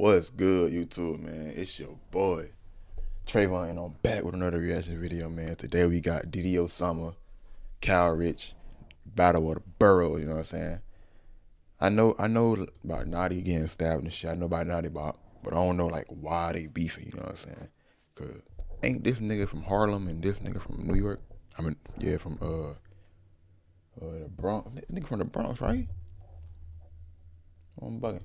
What's good, YouTube, man? It's your boy, Trayvon, and I'm back with another reaction video, man. Today we got Osama, Cal Rich, Battle of the Borough, you know what I'm saying? I know about Naughty getting stabbed and shit. I know about Naughty Bop, but I don't know, like, why they beefing, you know what I'm saying? Because ain't this nigga from Harlem and this nigga from New York? I mean, yeah, from, the Bronx. Nigga from the Bronx, right? I'm bugging.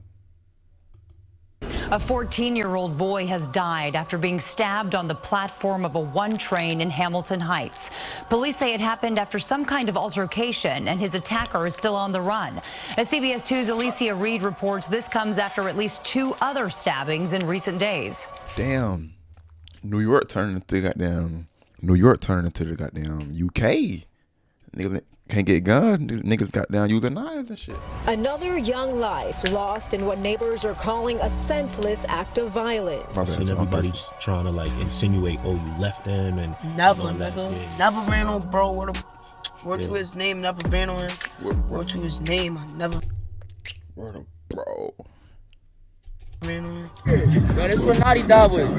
A 14-year-old boy has died after being stabbed on the platform of a 1 train in Hamilton Heights. Police say it happened after some kind of altercation, and his attacker is still on the run. As CBS 2's Alicia Reed reports, this comes after at least 2 other stabbings in recent days. Damn. New York turning into the goddamn UK. Niggas can't get guns. Niggas got down using knives and shit. Another young life lost in what neighbors are calling a senseless act of violence. Everybody's trying to like insinuate, oh, you left him and never, nigga. Yeah. Never ran on bro. Word to his name, never ran on him. Word to his name, I never. Word of bro. Ran on him. Yo, this what Naughty died with.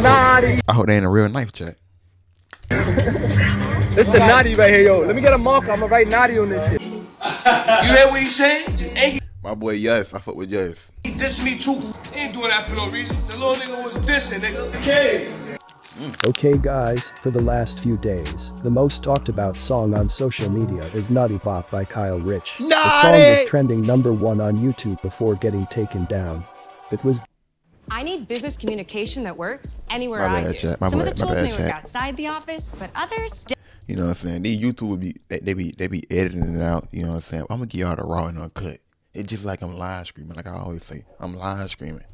Naughty. I hope they ain't a real knife check. This the Naughty right here, yo. Let me get a marker. I'm gonna write Naughty on this shit. You hear what he saying? Hey, my boy, yes. I fuck with yes. He dissed me too. He ain't doing that for no reason. The little nigga was dissing, nigga. Okay. Okay guys, for the last few days, the most talked about song on social media is Naughty Bop by Kyle Rich. Naughty! The song was trending #1 on YouTube before getting taken down. It was I need business communication that works anywhere I do. Some of the tools may work outside the office, but others. You know what I'm saying? These YouTube would be they be editing it out. You know what I'm saying? I'm gonna give y'all the raw and uncut. It's just like I'm live streaming. Like I always say, I'm live streaming.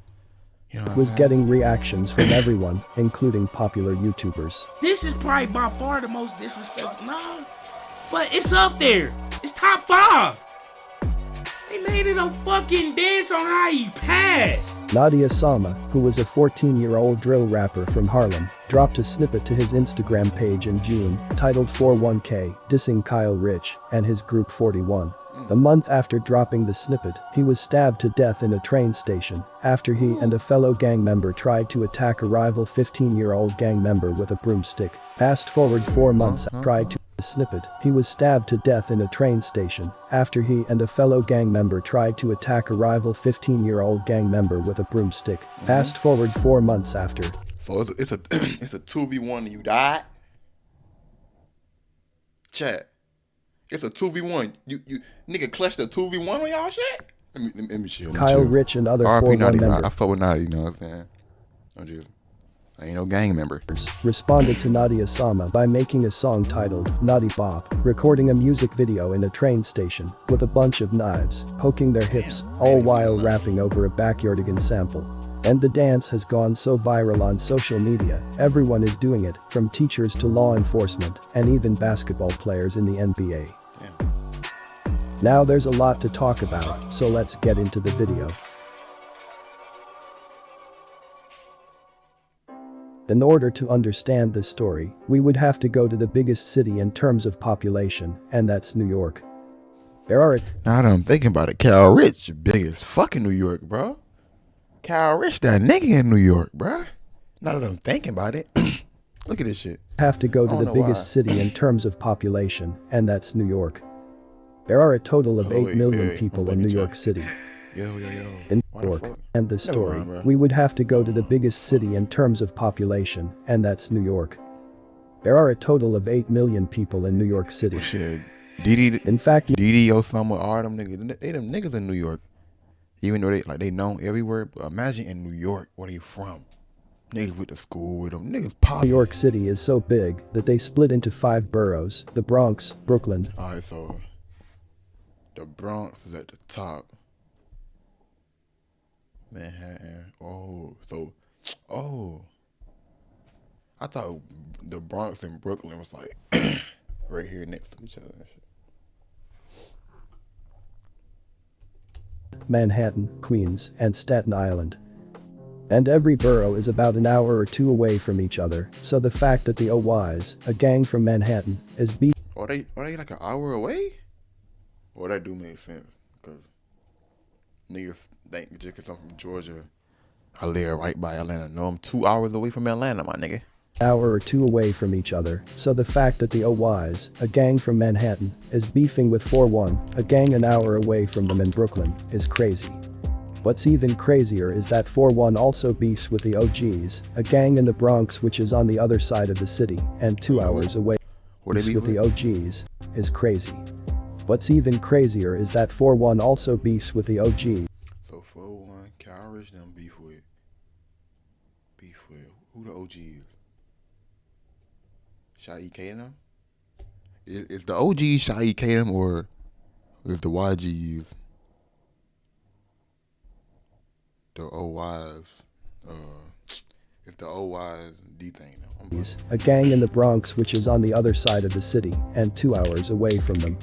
You know was getting reactions from everyone, including popular YouTubers. This is probably by far the most disrespectful. No, but it's up there. It's top 5. They made it a fucking dance on how he passed. Osama, who was a 14-year-old drill rapper from Harlem, dropped a snippet to his Instagram page in June, titled 41K, dissing Kyle Rich and his group 41. A month after dropping the snippet, he was stabbed to death in a train station after he and a fellow gang member tried to attack a rival 15-year-old gang member with a broomstick. Fast forward 4 months, tried to the snippet, he was stabbed to death in a train station after he and a fellow gang member tried to attack a rival 15-year-old gang member with a broomstick. Fast forward 4 months after. So it's a it's a 2v1 and you died? Chat. It's a 2v1. You nigga clutched a 2v1 on y'all shit? Let me chill. Kyle Rich and other 41 members. I fuck with Naughty, you know what I'm saying? I ain't no gang member. Responded to Osama by making a song titled Naughty Bop, recording a music video in a train station with a bunch of knives poking their hips, all while rapping over a Backyardigan sample. And the dance has gone so viral on social media, everyone is doing it, from teachers to law enforcement, and even basketball players in the NBA. Damn. Now there's a lot to talk about, so let's get into the video. In order to understand this story, we would have to go to the biggest city in terms of population, and that's New York. There are Now that I'm thinking about it, Cal Rich, big as fucking New York, bro. Cal Rich, that nigga in New York, bro. Now that I'm thinking about it, look at this shit. Have to go to the biggest city in terms of population, and that's New York. There are a total of 8 million people in New York City. Yo. In New York, and the story, we would have to go to the biggest city in terms of population, and that's New York. There are a total of 8 million people in New York City. Well, shit. In fact, Osama, all them niggas, they them niggas in New York. Even though they known everywhere, but imagine in New York, where they from. Niggas went to school with them, niggas pop. New York City is so big that they split into 5 boroughs: the Bronx, Brooklyn. Alright, so the Bronx is at the top. Manhattan. I thought the Bronx and Brooklyn was like right here next to each other and shit. Manhattan, Queens, and Staten Island. And every borough is about an hour or 2 away from each other, so the fact that the OYs, a gang from Manhattan, is beat. Are they like an hour away? Well, that do make sense, because Niggas think just because I'm from Georgia, I live right by Atlanta. No, I'm 2 hours away from Atlanta, my nigga. Hour or two away from each other, so the fact that the OYs, a gang from Manhattan, is beefing with 4-1, a gang an hour away from them in Brooklyn, is crazy. What's even crazier is that 4-1 also beefs with the OGs, a gang in the Bronx which is on the other side of the city, and 2 hours away. Beefs with the OGs is crazy. What's even crazier is that 4-1 also beefs with the OGs. So 4-1, Cal Rich them beef with who the OGs? Shy K and them? Is the OGs Shy K them or is the YGs? The OYs, it's the OYs D-thing now. A gang in the Bronx which is on the other side of the city and 2 hours away from them.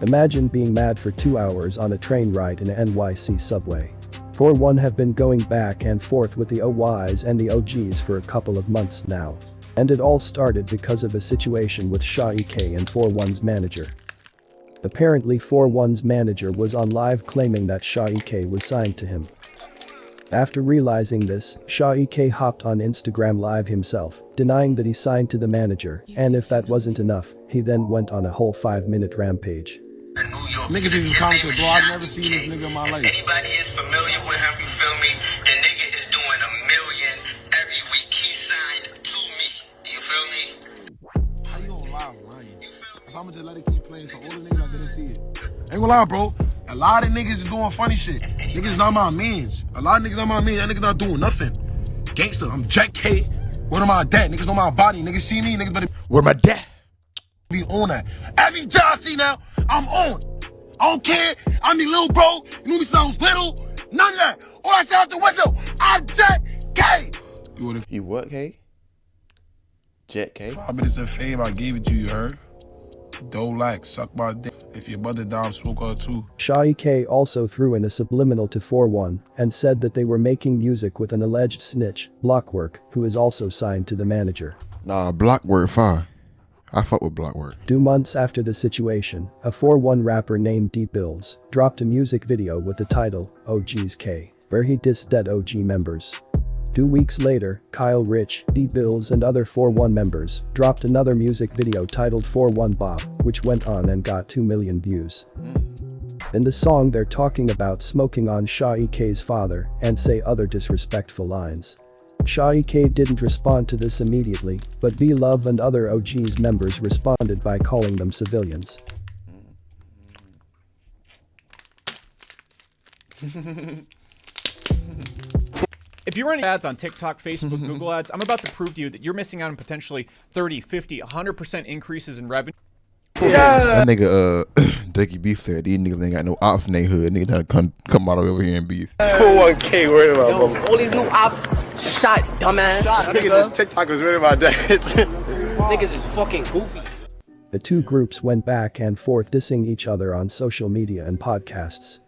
Imagine being mad for 2 hours on a train ride in a NYC subway. 4-1 have been going back and forth with the OYs and the OGs for a couple of months now. And it all started because of a situation with Shy K and 4-1's manager. Apparently 4-1's manager was on live claiming that Shy K was signed to him. After realizing this, Shy K hopped on Instagram Live himself, denying that he signed to the manager, and if that wasn't enough, he then went on a whole 5-minute rampage. Niggas even commented, bro, I've never seen this nigga in my life. Anybody is familiar with him, you feel me? The nigga is doing $1 million every week. He signed to me. You feel me? How you gonna lie, man? So I'ma just let it keep playing so all the niggas didn't see it. Ain't gonna lie, bro. A lot of niggas is doing funny shit. Niggas not my mans. A lot of niggas not my mans. That niggas not doing nothing. Gangster, I'm Jack K. Where am I dad? Niggas know my body. Niggas see me, niggas better where my dad be on that. Every job I see now, I'm on. I don't care. I'm the little bro. You know me since I was little. None of that. All I said out the window, I'm Jack K. You what, K? Jack K? 5 minutes of fame, I gave it to you, heard? Don't like, suck my dick. If your mother died, smoke her too. Shy K also threw in a subliminal to 4-1 and said that they were making music with an alleged snitch, Blockwork, who is also signed to the manager. Nah, Blockwork fire. I fuck with Blockwork. 2 months after the situation, a 4-1 rapper named D Bills dropped a music video with the title, OG's K, where he dissed dead OG members. 2 weeks later, Kyle Rich, D Bills and other 4-1 members dropped another music video titled 4-1 Bob, which went on and got 2 million views. In the song they're talking about smoking on Shy K's father and say other disrespectful lines. Shy K didn't respond to this immediately, but B Love and other OG's members responded by calling them civilians. If you're running ads on TikTok, Facebook, Google ads, I'm about to prove to you that you're missing out on potentially 30, 50, 100% increases in revenue. Yeah. That nigga, Dickie B said these niggas ain't got no ops in their hood. Niggas trying to come out over here and beef. 4-1K, worried about mama. All these new ops shot, dumbass. Niggas TikTokers worried about that. Niggas is fucking goofy. The two groups went back and forth dissing each other on social media and podcasts.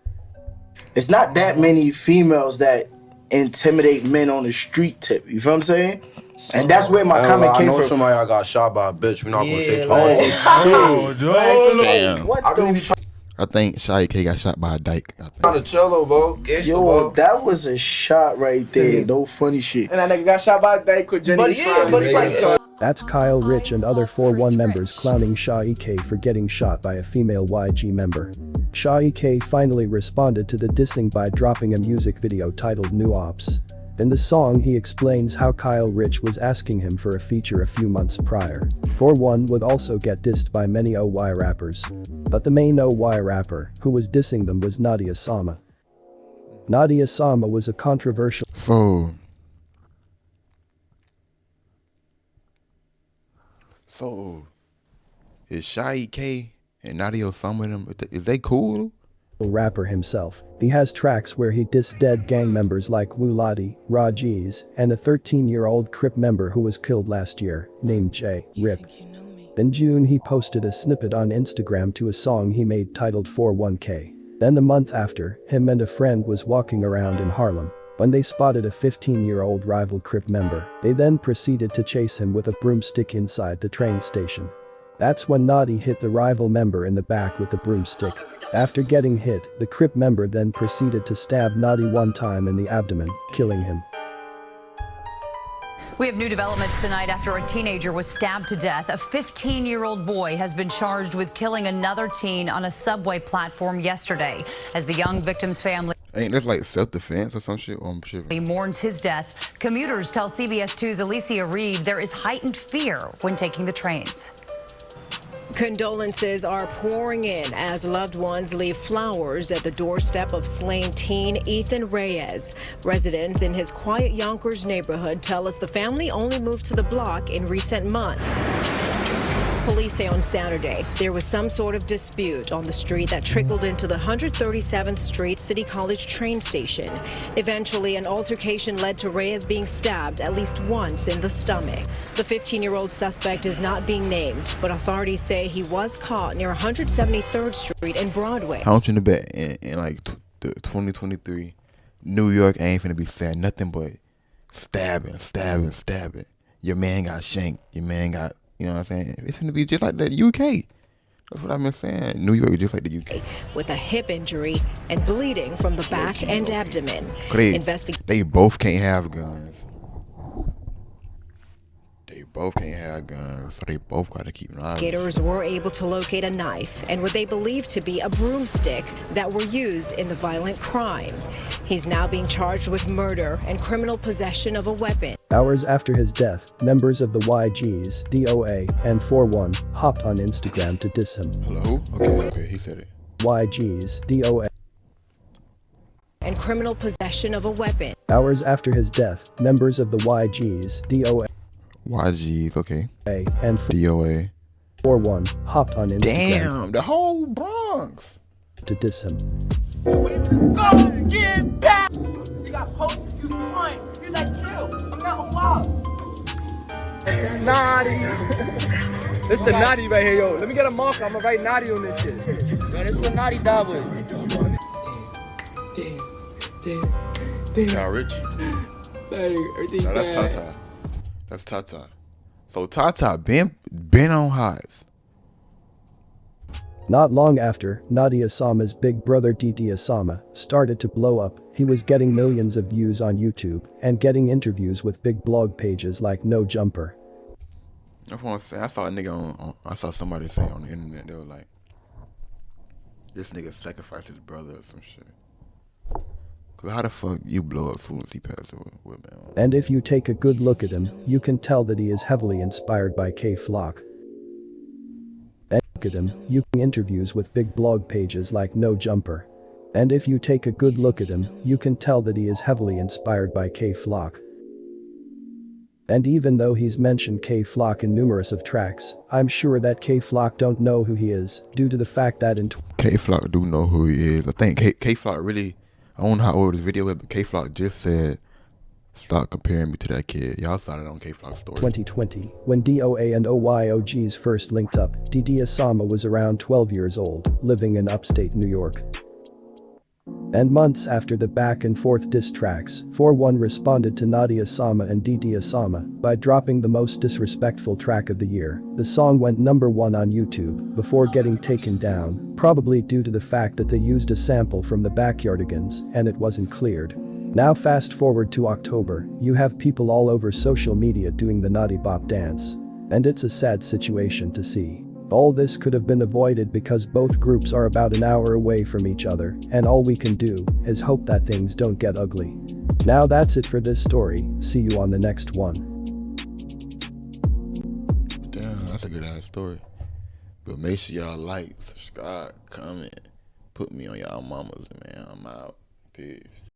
It's not that many females that intimidate men on the street tip, you feel what I'm saying? And that's where my comment came from. I know somebody I got shot by a bitch. We're not gonna say too much. Damn. What the I think Shy K got shot by a dyke. I think. Not a cello, bro. Yo, that was a shot right there. No funny shit. And that nigga got shot by a dyke with Jenny. That's Kyle Rich and other 4-1 members clowning Shy K for getting shot by a female YG member. Shy K finally responded to the dissing by dropping a music video titled New Ops. In the song he explains how Kyle Rich was asking him for a feature a few months prior. 4-1 would also get dissed by many OY rappers. But the main OY rapper who was dissing them was Osama. Osama was a controversial So, is Shy K and Osama them, is they cool? Rapper himself. He has tracks where he dissed dead gang members like Wulati, Rajiz, and a 13-year-old Crip member who was killed last year, named J. Rip. In June he posted a snippet on Instagram to a song he made titled 4-1K. Then a month after, him and a friend was walking around in Harlem. When they spotted a 15-year-old rival Crip member, they then proceeded to chase him with a broomstick inside the train station. That's when Naughty hit the rival member in the back with a broomstick. After getting hit, the Crip member then proceeded to stab Naughty 1 time in the abdomen, killing him. We have new developments tonight after a teenager was stabbed to death. A 15-year-old boy has been charged with killing another teen on a subway platform yesterday. As the young victim's family ain't this like self-defense or some shit? He mourns his death. Commuters tell CBS 2's Alicia Reed there is heightened fear when taking the trains. Condolences are pouring in as loved ones leave flowers at the doorstep of slain teen Ethan Reyes. Residents in his quiet Yonkers neighborhood tell us the family only moved to the block in recent months. Police say on Saturday there was some sort of dispute on the street that trickled into the 137th Street City College train station. Eventually, an altercation led to Reyes being stabbed at least once in the stomach. The 15-year-old suspect is not being named, but authorities say he was caught near 173rd Street and Broadway. How much in the bet in like 2023, New York ain't finna be saying nothing but stabbing. Your man got shanked. Your man got. You know what I'm saying? It's going to be just like the UK. That's what I've been saying. New York is just like the UK. With a hip injury and bleeding from the back and abdomen. They both can't have guns. They both can't have guns, so they both got to keep an eye on it. Investigators were able to locate a knife and what they believe to be a broomstick that were used in the violent crime. He's now being charged with murder and criminal possession of a weapon. Hours after his death, members of the YGs, DOA, and 41 hopped on Instagram to diss him. Hello? Okay, he said it. YGs, DOA. And criminal possession of a weapon. Hours after his death, members of the YGs, DOA. YGs, okay. And DOA. 41 hopped on Instagram. Damn, the whole Bronx. To diss him. Go get back! You got hope, you trying. You like chill. I'm not allowed. Naughty. This the Naughty right here, yo. Let me get a marker. I'm gonna write Naughty on this shit. Yo, this what Naughty died with. Damn. Cal Rich. No, that's Tata. That's Tata. So Tata been on highs. Not long after, Naughty Osama's big brother Didi Osama started to blow up, he was getting millions of views on YouTube and getting interviews with big blog pages like No Jumper. That's what I'm saying. I saw a nigga I saw somebody say on the internet, they were like, this nigga sacrificed his brother or some shit. Cause how the fuck you blow up as soon as he passed away, man? And if you take a good look at him, you can tell that he is heavily inspired by K-Flock. Look at him, you can interviews with big blog pages like No Jumper. And if you take a good look at him, you can tell that he is heavily inspired by K-Flock. And even though he's mentioned K-Flock in numerous of tracks, I'm sure that K-Flock don't know who he is, due to the fact that in K-Flock do know who he is. I think K-Flock really, I don't know how old this video is, but K-Flock just said, stop comparing me to that kid. Y'all saw it on K-Flock's story. 2020, when DOA and OYOGs first linked up, Didi Osama was around 12 years old, living in upstate New York. And months after the back and forth diss tracks, 41 responded to Naughty Osama and Didi Osama by dropping the most disrespectful track of the year. The song went #1 on YouTube before getting taken down, probably due to the fact that they used a sample from the Backyardigans and it wasn't cleared. Now fast forward to October, you have people all over social media doing the Naughty Bop dance. And it's a sad situation to see. All this could have been avoided because both groups are about an hour away from each other, and all we can do is hope that things don't get ugly. Now that's it for this story, see you on the next one. Damn, that's a good ass story. But make sure y'all like, subscribe, comment, put me on y'all mamas, man. I'm out. Peace.